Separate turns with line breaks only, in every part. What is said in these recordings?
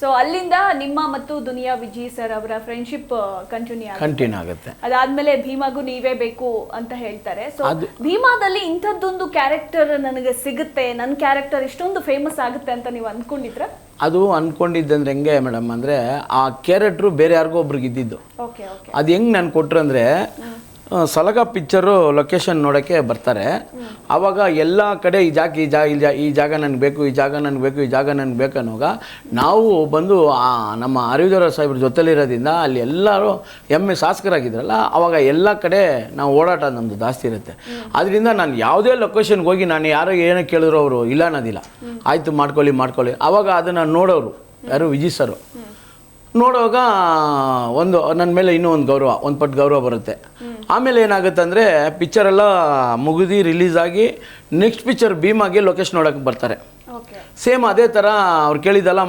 So ಅಲ್ಲಿಂದ ನಿಮ್ಮ ಮತ್ತು ದುನಿಯಾ ವಿಜಿ ಸರ್ ಅವರ ಫ್ರೆಂಡ್ಶಿಪ್ ಕಂಟಿನ್ಯೂ
ಆಗುತ್ತೆ.
ಅದಾದ್ಮೇಲೆ ಭೀಮಾಗೂ ನೀವೇ ಬೇಕು ಅಂತ ಹೇಳ್ತಾರೆ. ಸೊ ಭೀಮಾದಲ್ಲಿ ಇಂಥದ್ದೊಂದು ಕ್ಯಾರೆಕ್ಟರ್ ನನಗೆ ಸಿಗುತ್ತೆ, ನನ್ನ ಕ್ಯಾರೆಕ್ಟರ್ ಇಷ್ಟೊಂದು ಫೇಮಸ್ ಆಗುತ್ತೆ ಅಂತ ನೀವು ಅಂದ್ಕೊಂಡಿದ್ರ?
ಅದು ಅಂದ್ಕೊಂಡಿದ್ದಂದ್ರೆ ಹೆಂಗೆ ಮೇಡಮ್ ಅಂದರೆ ಆ ಕ್ಯಾರೆಕ್ಟ್ರು ಬೇರೆ ಯಾರಿಗೋ ಒಬ್ರಿಗೆ ಇದ್ದಿದ್ದು. ಅದು ಹೆಂಗೆ ನಾನು ಕೊಟ್ಟರು ಅಂದರೆ ಸಲಗ ಪಿಕ್ಚರು ಲೊಕೇಶನ್ ನೋಡೋಕ್ಕೆ ಬರ್ತಾರೆ. ಆವಾಗ ಎಲ್ಲ ಕಡೆ ಈ ಜಾಗ ನನಗೆ ಬೇಕು, ಈ ಜಾಗ ನನಗೆ ಬೇಕು, ಈ ಜಾಗ ನನಗೆ ಬೇಕು ಅನ್ನೋವಾಗ ನಾವು ಬಂದು ನಮ್ಮ ಅರಿವಿದವರ ಸಾಹೇಬ್ರ ಜೊತೆಲಿರೋದ್ರಿಂದ ಅಲ್ಲಿ ಎಲ್ಲರೂ ಶಾಸಕರಾಗಿದ್ರಲ್ಲ, ಆವಾಗ ಎಲ್ಲ ಕಡೆ ನಾವು ಓಡಾಟ ನಮ್ಮದು ಜಾಸ್ತಿ ಇರುತ್ತೆ. ಅದರಿಂದ ನಾನು ಯಾವುದೇ ಲೊಕೇಶನ್ಗೆ ಹೋಗಿ ನಾನು ಯಾರೋ ಏನೋ ಕೇಳಿದ್ರು ಅವರು ಇಲ್ಲ ಅನ್ನೋದಿಲ್ಲ, ಆಯಿತು ಮಾಡ್ಕೊಳ್ಳಿ. ಆವಾಗ ಅದನ್ನು ನೋಡೋರು ಯಾರು ವಿಜಯ್ ಸರು ನೋಡುವಾಗ ಒಂದು ನನ್ನ ಮೇಲೆ ಇನ್ನೂ ಒಂದು ಪಟ್ಟು ಗೌರವ ಬರುತ್ತೆ. ಆಮೇಲೆ ಏನಾಗುತ್ತೆ ಅಂದರೆ ಪಿಕ್ಚರೆಲ್ಲ ಮುಗಿದು ರಿಲೀಸ್ ಆಗಿ ನೆಕ್ಸ್ಟ್ ಪಿಕ್ಚರ್ ಭೀಮಾಗೆ ಲೊಕೇಶನ್ ನೋಡೋಕ್ಕೆ ಬರ್ತಾರೆ. ಸೇಮ್ ಅದೇ ಥರ ಅವ್ರು ಕೇಳಿದ್ದೆಲ್ಲ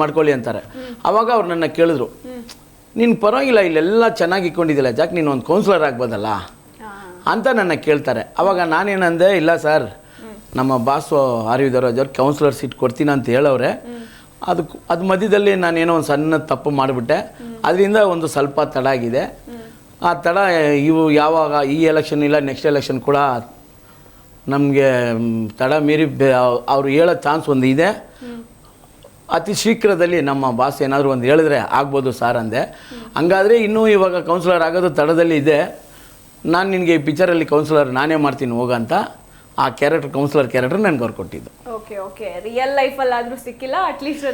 ಮಾಡ್ಕೊಳ್ಳಿ ಅಂತಾರೆ. ಆವಾಗ ಅವ್ರು ನನ್ನ ಕೇಳಿದ್ರು, ನೀನು ಪರವಾಗಿಲ್ಲ ಇಲ್ಲೆಲ್ಲ ಚೆನ್ನಾಗಿ ಇಟ್ಕೊಂಡಿದ್ದಿಲ್ಲ, ಜಾಕ್ ನೀನು ಒಂದು ಕೌನ್ಸಿಲರ್ ಆಗ್ಬೋದಲ್ಲ ಅಂತ ನನ್ನ ಕೇಳ್ತಾರೆ. ಆವಾಗ ನಾನೇನಂದೆ, ಇಲ್ಲ ಸರ್ ನಮ್ಮ ಬಾಸು ಆರ್ವಿದವರಾಜವ್ರು ಕೌನ್ಸಿಲರ್ ಸೀಟ್ ಕೊಡ್ತೀನಿ ಅಂತ ಹೇಳವ್ರೆ. ಅದು ಮಧ್ಯದಲ್ಲಿ ನಾನೇನೋ ಒಂದು ಸಣ್ಣ ತಪ್ಪು ಮಾಡಿಬಿಟ್ಟೆ. ಅದರಿಂದ ಒಂದು ಸ್ವಲ್ಪ ತಡ ಆಗಿದೆ. ಆ ತಡ ಯಾವಾಗ ಈ ಎಲೆಕ್ಷನ್ ಇಲ್ಲ ನೆಕ್ಸ್ಟ್ ಎಲೆಕ್ಷನ್ ಕೂಡ ನಮಗೆ ತಡ ಮೀರಿ ಅವ್ರು ಹೇಳೋ ಚಾನ್ಸ್ ಒಂದು ಇದೆ. ಅತಿ ಶೀಘ್ರದಲ್ಲಿ ನಮ್ಮ ಬಾಸ್ ಏನಾದರೂ ಒಂದು ಹೇಳಿದ್ರೆ ಆಗ್ಬೋದು ಸಾರ್ ಅಂದೆ. ಹಂಗಾದರೆ ಇನ್ನೂ ಇವಾಗ ಕೌನ್ಸಿಲರ್ ಆಗೋದು ತಡದಲ್ಲಿ ಇದೆ, ನಾನು ನಿನಗೆ ಈ ಪಿಕ್ಚರಲ್ಲಿ ಕೌನ್ಸಿಲರ್ ನಾನೇ ಮಾಡ್ತೀನಿ ಹೋಗಂತ ಆ ಕೌನ್ಸಿಲರ್ ಕ್ಯಾರೆಕ್ಟರ್ ನನಗೆ ಅವ್ರು ಕೊಟ್ಟಿದ್ದು.
ಓಕೆ ರಿಯಲ್ ಲೈಫಲ್ಲಾದರೂ ಸಿಕ್ಕಿಲ್ಲ, ಅಟ್ಲೀಸ್ಟ್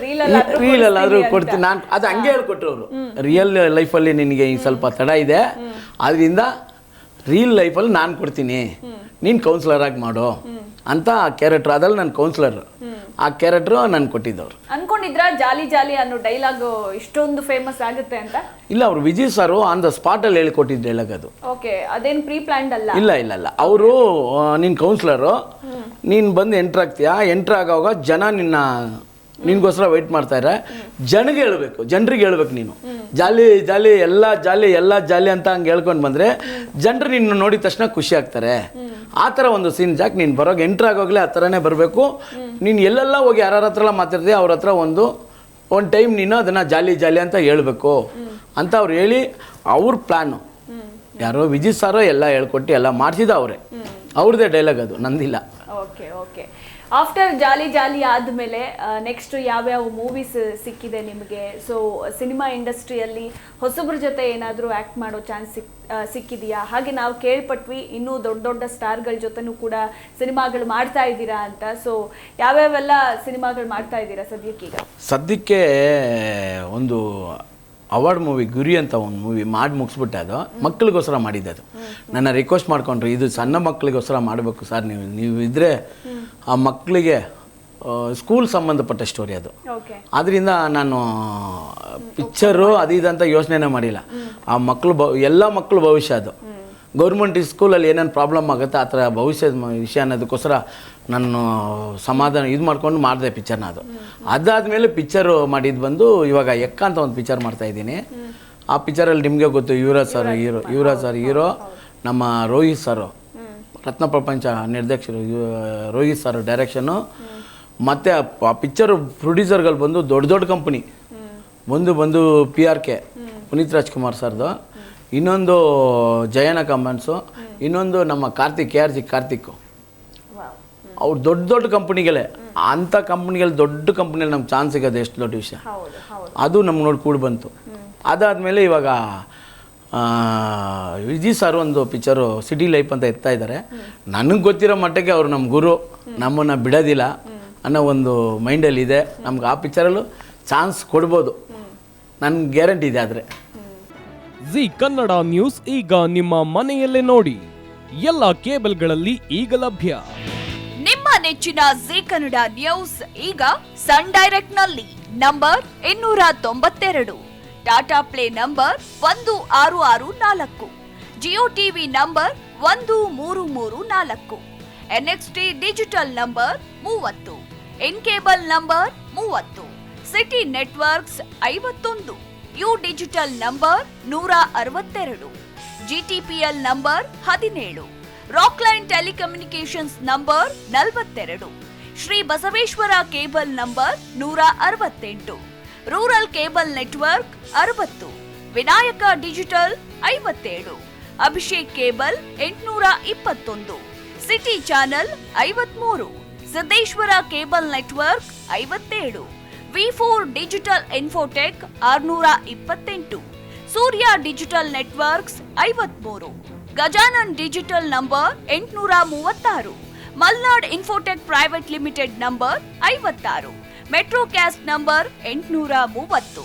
ರೀಲಲ್ಲಾದರೂ ಕೊಡ್ತೀನಿ ನಾನು. ಅದು ಹಂಗೆ ಹೇಳ್ಕೊಟ್ರು ಅವರು, ರಿಯಲ್ ಲೈಫಲ್ಲಿ ನಿನಗೆ ಈ ಸ್ವಲ್ಪ ತಡ ಇದೆ, ಅದರಿಂದ ರಿಯಲ್ ಲೈಫಲ್ಲಿ ನಾನು ಕೊಡ್ತೀನಿ, ನೀನು ಕೌನ್ಸಿಲರ್ ಆಗಿ ಮಾಡು ಅಂತ ಆ ಕ್ಯಾರೆಕ್ಟರ್. ಅದ್ರಲ್ಲಿ ನನ್ನ ಕೌನ್ಸಿಲರ್ ಆ ಕ್ಯಾರೆಕ್ಟ್ರು ನಾನು ಕೊಟ್ಟಿದ್ದವ್ರು.
ಅನ್ಕೊಂಡಿದ್ರ ಜಾಲಿ ಅನ್ನೋ ಡೈಲಾಗ್ ಇಷ್ಟೊಂದು ಫೇಮಸ್ ಆಗುತ್ತೆ ಅಂತ?
ಇಲ್ಲ, ಅವರು ವಿಜಯ್ ಸರ್ ಆನ್ ದ ಸ್ಪಾಟಲ್ಲಿ ಹೇಳಿಕೊಟ್ಟಿದ್ದ ಡೈಲಾಗ್ ಅದು.
ಓಕೆ, ಅದೇನು ಪ್ರೀ ಪ್ಲಾನ್ಡ್ ಅಲ್ಲ?
ಇಲ್ಲ ಅವರು ನೀನು ಕೌನ್ಸಿಲರು, ನೀನು ಬಂದು ಎಂಟ್ರ್ ಆಗ್ತೀಯಾ, ಎಂಟ್ರ್ ಆಗೋವಾಗ ಜನ ನಿನ್ಗೋಸ್ಕರ ವೆಯ್ಟ್ ಮಾಡ್ತಾರೆ. ಜನರಿಗೆ ಹೇಳ್ಬೇಕು ನೀನು ಜಾಲಿ ಎಲ್ಲ ಜಾಲಿ ಅಂತ ಹಂಗೆ ಹೇಳ್ಕೊಂಡು ಬಂದರೆ ಜನರು ನಿನ್ನ ನೋಡಿದ ತಕ್ಷಣ ಖುಷಿ ಆಗ್ತಾರೆ. ಆ ಥರ ಒಂದು ಸೀನ್ ಜಾಕ್ ನೀನು ಬರೋವಾಗ ಎಂಟ್ರ್ ಆಗೋಗ್ಲೇ ಆ ಥರನೇ ಬರಬೇಕು. ನೀನು ಎಲ್ಲೆಲ್ಲ ಹೋಗಿ ಯಾರ ಹತ್ರ ಮಾತಾಡ್ತೀಯ ಅವ್ರ ಹತ್ರ ಒಂದು ಟೈಮ್ ನೀನು ಅದನ್ನು ಜಾಲಿ ಅಂತ ಹೇಳಬೇಕು ಅಂತ ಅವ್ರು ಹೇಳಿ ಅವ್ರ ಪ್ಲ್ಯಾನು ಯಾರೋ ವಿಜಯ್ ಸಾರೋ ಎಲ್ಲ ಹೇಳ್ಕೊಟ್ಟು ಎಲ್ಲ ಮಾಡಿಸಿದ ಅವ್ರದ್ದೇ ಡೈಲಾಗ್, ಅದು ನಂದಿಲ್ಲ.
ಓಕೆ ಆಫ್ಟರ್ ಜಾಲಿ ಆದಮೇಲೆ ನೆಕ್ಸ್ಟ್ ಯಾವ್ಯಾವ ಮೂವೀಸ್ ಸಿಕ್ಕಿದೆ ನಿಮಗೆ? ಸೊ ಸಿನಿಮಾ ಇಂಡಸ್ಟ್ರಿಯಲ್ಲಿ ಹೊಸಬ್ರ ಜೊತೆ ಏನಾದರೂ ಆ್ಯಕ್ಟ್ ಮಾಡೋ ಚಾನ್ಸ್ ಸಿಕ್ಕಿದೆಯಾ? ಹಾಗೆ ನಾವು ಕೇಳ್ಪಟ್ವಿ ಇನ್ನೂ ದೊಡ್ಡ ಸ್ಟಾರ್ಗಳ ಜೊತೆನೂ ಕೂಡ ಸಿನಿಮಾಗಳು ಮಾಡ್ತಾ ಇದ್ದೀರಾ ಅಂತ. ಸೊ ಯಾವ್ಯಾವೆಲ್ಲ ಸಿನಿಮಾಗಳು ಮಾಡ್ತಾ ಇದ್ದೀರಾ ಸದ್ಯಕ್ಕೆ? ಒಂದು ಅವಾರ್ಡ್ ಮೂವಿ ಗುರಿ ಅಂತ ಒಂದು ಮೂವಿ ಮಾಡಿ ಮುಗಿಸ್ಬಿಟ್ಟೆ. ಅದು ಮಕ್ಕಳಿಗೋಸ್ಕರ ಮಾಡಿದ್ದೆ. ಅದು ನನ್ನ ರಿಕ್ವೆಸ್ಟ್ ಮಾಡ್ಕೊಂಡ್ರು, ಇದು ಸಣ್ಣ ಮಕ್ಕಳಿಗೋಸ್ಕರ ಮಾಡಬೇಕು ಸರ್, ನೀವು ಇದ್ದರೆ ಆ ಮಕ್ಕಳಿಗೆ ಸ್ಕೂಲ್ ಸಂಬಂಧಪಟ್ಟ ಸ್ಟೋರಿ ಅದು. ಅದರಿಂದ ನಾನು ಪಿಕ್ಚರು ಅದಿದಂತ ಯೋಚನೆನೇ ಮಾಡಿಲ್ಲ. ಆ ಎಲ್ಲ ಮಕ್ಕಳು ಭವಿಷ್ಯ ಅದು. ಗೌರ್ಮೆಂಟ್ ಸ್ಕೂಲಲ್ಲಿ ಏನೇನು ಪ್ರಾಬ್ಲಮ್ ಆಗುತ್ತೆ ಆ ಥರ ಭವಿಷ್ಯದ ವಿಷಯ ಅನ್ನೋದಕ್ಕೋಸ್ಕರ ನಾನು ಸಮಾಧಾನ ಮಾಡ್ಕೊಂಡು ಮಾಡಿದೆ ಪಿಕ್ಚರ್ನ. ಅದಾದಮೇಲೆ ಪಿಕ್ಚರು ಮಾಡಿದ್ದು ಬಂದು ಇವಾಗ ಎಕ್ಕ ಅಂತ ಒಂದು ಪಿಕ್ಚರ್ ಮಾಡ್ತಾಯಿದ್ದೀನಿ. ಆ ಪಿಕ್ಚರಲ್ಲಿ ನಿಮಗೆ ಗೊತ್ತು, ಯುವರಾಜ್ ಸರ್ ಹೀರೋ, ನಮ್ಮ ರೋಹಿತ್ ಸರ್ ರತ್ನ ಪ್ರಪಂಚ ನಿರ್ದೇಶಕರು, ರೋಹಿತ್ ಸರ್ ಡೈರೆಕ್ಷನ್ನು. ಮತ್ತು ಆ ಪಿಕ್ಚರು ಪ್ರೊಡ್ಯೂಸರ್ಗಳು ಬಂದು ದೊಡ್ಡ ಕಂಪ್ನಿ, ಒಂದು PRK ಪುನೀತ್ ರಾಜ್ಕುಮಾರ್ ಸರ್ದು, ಇನ್ನೊಂದು ಜಯನ ಕಮೆಂಟ್ಸು, ಇನ್ನೊಂದು ನಮ್ಮ ಕಾರ್ತಿಕ್ ಅವ್ರು ದೊಡ್ಡ ಕಂಪ್ನಿಗಳೇ. ಅಂಥ ಕಂಪ್ನಿಗಳು ದೊಡ್ಡ ಕಂಪ್ನಿಯಲ್ಲಿ ನಮ್ಗೆ ಚಾನ್ಸ್ ಸಿಗೋದು ಎಷ್ಟು ದೊಡ್ಡ ವಿಷಯ. ಅದು ನಮ್ಗೆ ನೋಡಿ ಕೂಡ ಬಂತು. ಅದಾದಮೇಲೆ ಇವಾಗ ವಿಜಯ್ ಸರ್ ಒಂದು ಪಿಕ್ಚರು ಸಿಟಿ ಲೈಫ್ ಅಂತ ಎತ್ತಾ ಇದ್ದಾರೆ. ನನಗೆ ಗೊತ್ತಿರೋ ಮಟ್ಟಕ್ಕೆ ಅವರು ನಮ್ಮ ಗುರು, ನಮ್ಮನ್ನು ಬಿಡೋದಿಲ್ಲ ಅನ್ನೋ ಒಂದು ಮೈಂಡಲ್ಲಿ ಇದೆ. ನಮ್ಗೆ ಆ ಪಿಕ್ಚರಲ್ಲೂ ಚಾನ್ಸ್ ಕೊಡ್ಬೋದು, ನನಗೆ ಗ್ಯಾರಂಟಿ ಇದೆ. ಆದರೆ
ಜಿ ಕನ್ನಡ ನ್ಯೂಸ್ ಈಗ ನಿಮ್ಮ ಮನೆಯಲ್ಲೇ ನೋಡಿ, ಎಲ್ಲ ಕೇಬಲ್ಗಳಲ್ಲಿ ಈಗ ಲಭ್ಯ.
ನಿಮ್ಮ ನೆಚ್ಚಿನ ಜಿ ಕನ್ನಡ ನ್ಯೂಸ್ ಈಗ ಸನ್ ಡೈರೆಕ್ಟ್ ನಲ್ಲಿ number 292, Tata play number 1664, Jio TV number 1334, NXT digital number 30, in cable number 30, city networks 51, U digital number 162, GTPL number 17, Rockline telecommunications number 42, Shri Basaveshwara cable number 168, rural cable network 60, Vinayaka digital 57, Abhishek cable 821, city channel 53, Siddeshwara cable network 57, V4 digital Infotech 628, Surya digital networks 53, Gajanan digital number 836, Malnad Infotech private limited number 56, Metrocast number 830,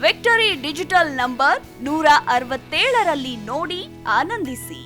Victory digital number 167ರಲ್ಲಿ ನೋಡಿ ಆನಂದಿಸಿ.